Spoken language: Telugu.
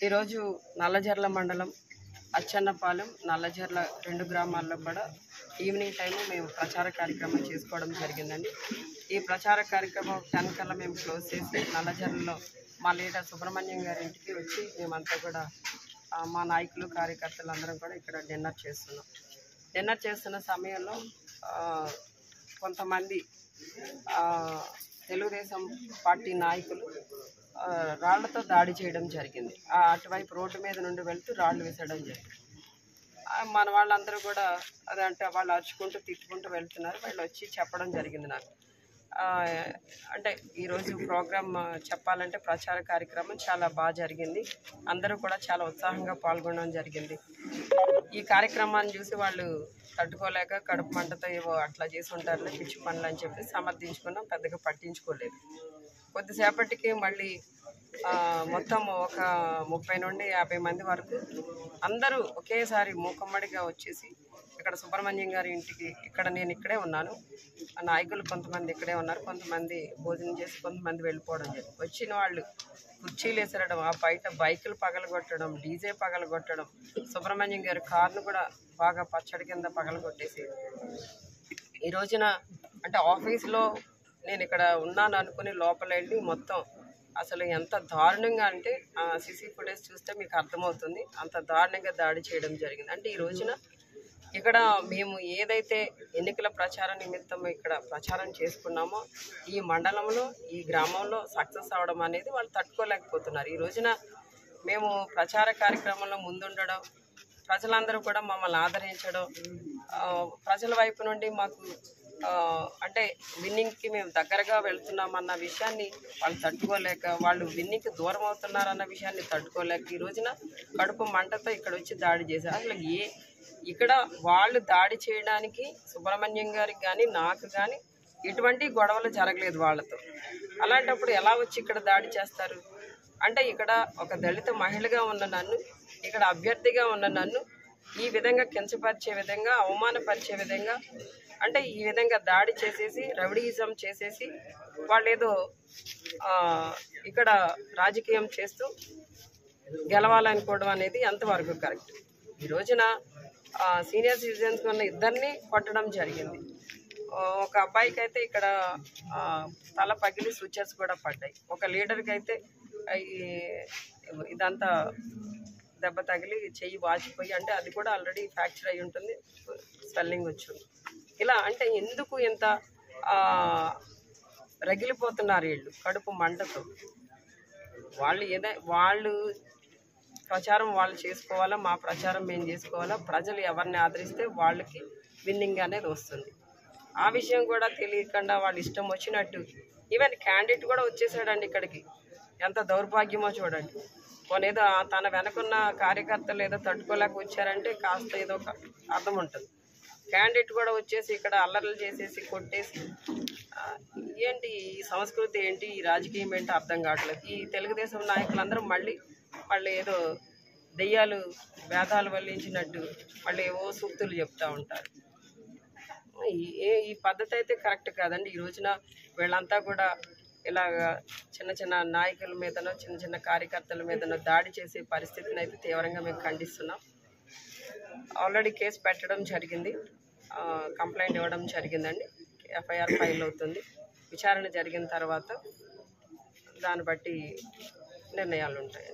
ఈరోజు నల్లజర్ల మండలం అచ్చన్నపాలెం నల్లజర్ల 2 గ్రామాల్లో కూడా ఈవినింగ్ టైం మేము ప్రచార కార్యక్రమం చేసుకోవడం జరిగిందండి. ఈ ప్రచార కార్యక్రమం 10 కల్లా మేము క్లోజ్ చేసి నల్లజర్లలో మా లీడర్ సుబ్రహ్మణ్యం గారి ఇంటికి వచ్చి మేమంతా కూడా మా నాయకులు కార్యకర్తలు అందరం కూడా ఇక్కడ డిన్నర్ చేస్తున్నాం. డిన్నర్ చేస్తున్న సమయంలో కొంతమంది తెలుగుదేశం పార్టీ నాయకులు రాళ్లతో దాడి చేయడం జరిగింది. అటువైపు రోడ్డు మీద నుండి వెళ్తూ రాళ్ళు వేసడం జరిగింది. మన వాళ్ళందరూ కూడా అదంటే వాళ్ళు అరుచుకుంటూ తిట్టుకుంటూ వెళ్తున్నారు. వాళ్ళు వచ్చి చెప్పడం జరిగింది నాకు. అంటే ఈరోజు ప్రోగ్రామ్ చెప్పాలంటే ప్రచార కార్యక్రమం చాలా బాగా జరిగింది. అందరూ కూడా చాలా ఉత్సాహంగా పాల్గొనడం జరిగింది. ఈ కార్యక్రమాన్ని చూసి వాళ్ళు తట్టుకోలేక కడుపు మంటతో ఏవో అట్లా చేసి ఉంటారులే పిచ్చి పనులు అని చెప్పి సమర్థించుకున్నాం, పెద్దగా పట్టించుకోలేదు. కొద్దిసేపటికి మళ్ళీ మొత్తం ఒక 30 నుండి 50 మంది వరకు అందరూ ఒకేసారి మూకమ్మడిగా వచ్చేసి ఇక్కడ సుబ్రహ్మణ్యం గారి ఇంటికి నేను ఇక్కడే ఉన్నాను, నాయకులు కొంతమంది ఇక్కడే ఉన్నారు, కొంతమంది భోజనం చేసి కొంతమంది వెళ్ళిపోవడం జరిగింది. వచ్చిన వాళ్ళు కుర్చీలు వేసరడం, ఆ బయట బైకులు పగలగొట్టడం, డీజే పగలగొట్టడం, సుబ్రహ్మణ్యం గారి కారును కూడా బాగా పచ్చడి కింద పగలగొట్టేసి ఈ రోజున అంటే ఆఫీస్లో నేను ఇక్కడ ఉన్నాను అనుకుని లోపల వెళ్ళి మొత్తం అసలు ఎంత దారుణంగా అంటే సీసీ ఫుటేజ్ చూస్తే మీకు అర్థమవుతుంది. అంత దారుణంగా దాడి చేయడం జరిగింది. అంటే ఈ రోజున ఇక్కడ మేము ఏదైతే ఎన్నికల ప్రచార నిమిత్తం ఇక్కడ ప్రచారం చేసుకున్నామో ఈ మండలంలో ఈ గ్రామంలో సక్సెస్ అవడం అనేది వాళ్ళు తట్టుకోలేకపోతున్నారు. ఈ రోజున మేము ప్రచార కార్యక్రమంలో ముందుండడం, ప్రజలందరూ కూడా మమ్మల్ని ఆదరించడం, ప్రజల వైపు నుండి మాకు అంటే విన్నింగ్కి మేము దగ్గరగా వెళ్తున్నామన్న విషయాన్ని వాళ్ళు తట్టుకోలేక, వాళ్ళు విన్నింగ్కి దూరం అవుతున్నారన్న విషయాన్ని తట్టుకోలేక ఈ రోజున కడుపు మంటతో ఇక్కడ వచ్చి దాడి చేశారు. అసలు ఇక్కడ వాళ్ళు దాడి చేయడానికి సుబ్రహ్మణ్యం గారికి కానీ నాకు కానీ ఎటువంటి గొడవలు జరగలేదు వాళ్ళతో. అలాంటప్పుడు ఎలా వచ్చి ఇక్కడ దాడి చేస్తారు? అంటే ఇక్కడ ఒక దళిత మహిళగా ఉన్న నన్ను, ఇక్కడ అభ్యర్థిగా ఉన్న నన్ను ఈ విధంగా కించపరిచే విధంగా, అవమానపరిచే విధంగా, అంటే ఈ విధంగా దాడి చేసేసి రౌడీయిజం చేసేసి వాళ్ళు ఏదో ఇక్కడ రాజకీయం చేస్తూ గెలవాలనుకోవడం అనేది ఎంతవరకు కరెక్ట్? ఈ రోజున సీనియర్ సిటిజన్స్ ఉన్న ఇద్దరిని కొట్టడం జరిగింది. ఒక అబ్బాయికి అయితే ఇక్కడ తల పగిలి సూచర్స్ కూడా పడ్డాయి. ఒక లీడర్కి అయితే ఇదంతా దెబ్బ తగిలి చెయ్యి వాచిపోయి, అంటే అది కూడా ఆల్రెడీ ఫ్రాక్చర్ అయి ఉంటుంది, స్వెల్లింగ్ వచ్చింది. ఇలా అంటే ఎందుకు ఇంత రగిలిపోతున్నారు వీళ్ళు కడుపు మంటతో? వాళ్ళు ప్రచారం వాళ్ళు చేసుకోవాలా, మా ప్రచారం మేము చేసుకోవాలా, ప్రజలు ఎవరిని ఆదరిస్తే వాళ్ళకి విన్నింగ్ అనేది వస్తుంది. ఆ విషయం కూడా తెలియకుండా వాళ్ళు ఇష్టం వచ్చినట్టు ఈవెన్ క్యాండిడేట్ కూడా వచ్చేసాడండి ఇక్కడికి. ఎంత దౌర్భాగ్యమో చూడండి. కొనేదో తన వెనకున్న కార్యకర్తలు ఏదో తట్టుకోలేక వచ్చారంటే కాస్త ఏదో ఒక అర్థం ఉంటుంది. క్యాండిడేట్ కూడా వచ్చేసి ఇక్కడ అల్లర్లు చేసేసి కొట్టేసి ఏంటి ఈ సంస్కృతి ఏంటి, ఈ రాజకీయం ఏంటి అర్థం కావట్లేదు. ఈ తెలుగుదేశం నాయకులందరూ మళ్ళీ ఏదో దెయ్యాలు వేదాలు వల్లించినట్టు మళ్ళీ ఏవో సూక్తులు చెప్తూ ఉంటారు. ఈ పద్ధతి అయితే కరెక్ట్ కాదండి. ఈ రోజున వీళ్ళంతా కూడా ఇలాగా చిన్న చిన్న నాయకుల మీదనో చిన్న చిన్న కార్యకర్తల మీదనో దాడి చేసే పరిస్థితిని అయితే తీవ్రంగా మేము ఖండిస్తున్నాం. ఆల్రెడీ కేసు పెట్టడం జరిగింది, కంప్లైంట్ ఇవ్వడం జరిగిందండి. ఎఫ్ఐఆర్ ఫైల్ అవుతుంది. విచారణ జరిగిన తర్వాత దాన్ని బట్టి నిర్ణయాలు ఉంటాయి.